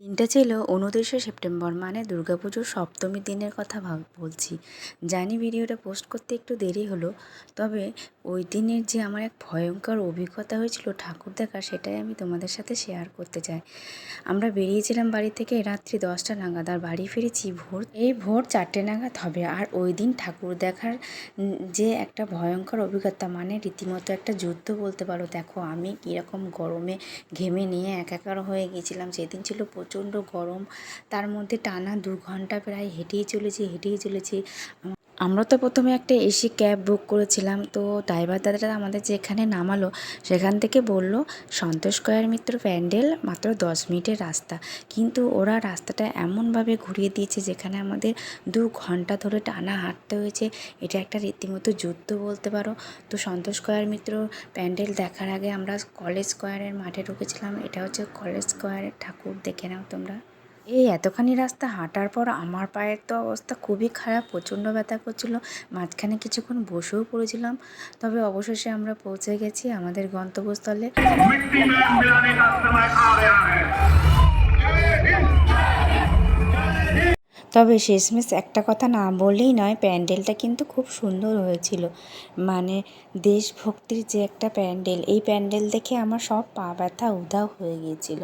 দিনটা ছিল ২৯শে সেপ্টেম্বর, মানে দুর্গাপুজোর সপ্তমীর দিনের কথা বলছি। জানি ভিডিওটা পোস্ট করতে একটু দেরি হলো, তবে ওই দিনের যে আমার এক ভয়ঙ্কর অভিজ্ঞতা হয়েছিল ঠাকুর দেখার, সেটাই আমি তোমাদের সাথে শেয়ার করতে চাই। আমরা বেরিয়েছিলাম বাড়ি থেকে রাত্রি 10টা নাগাদ, আর বাড়ি ফিরেছি ভোর 4টে নাগাদ হবে। আর ওই দিন ঠাকুর দেখার যে একটা ভয়ঙ্কর অভিজ্ঞতা, মানে রীতিমতো একটা যুদ্ধ বলতে পারো। দেখো আমি কীরকম গরমে ঘেমে নিয়ে একাকার হয়ে গিয়েছিলাম। সেদিন ছিল প্রচণ্ড গরম, তার মধ্যে টানা 2 ঘন্টা প্রায় হেঁটেই চলেছি। আমরা তো প্রথমে একটা এসি ক্যাব বুক করেছিলাম, তো ড্রাইভার দাদাটা আমাদের যেখানে নামালো সেখান থেকে বলল সন্তোষ স্কয়ার মিত্র প্যান্ডেল মাত্র 10 মিনিটের রাস্তা। কিন্তু ওরা রাস্তাটা এমনভাবে ঘুরিয়ে দিয়েছে যেখানে আমাদের 2 ঘন্টা ধরে টানা হাঁটতে হয়েছে। এটা একটা রীতিমতো যুদ্ধ বলতে পারো। তো সন্তোষ স্কয়ার মিত্র প্যান্ডেল দেখার আগে আমরা কলেজ স্কয়ারের মাঠে ঢুকেছিলাম। এটা হচ্ছে কলেজ স্কয়ারের ঠাকুর, দেখে নাও তোমরা। এই এতখানি রাস্তা হাঁটার পর আমার পায়ের তো অবস্থা খুবই খারাপ, প্রচণ্ড ব্যথা করছিল। মাঝখানে কিছুক্ষণ বসেও পড়েছিলাম, তবে অবশেষে আমরা পৌঁছে গেছি আমাদের গন্তব্যস্থলে। তবে শেষমেশ একটা কথা না বললেই নয়, প্যান্ডেলটা কিন্তু খুব সুন্দর হয়েছিল। মানে দেশভক্তির যে একটা প্যান্ডেল, এই প্যান্ডেল দেখে আমার সব পা ব্যথা উধাও হয়ে গিয়েছিল।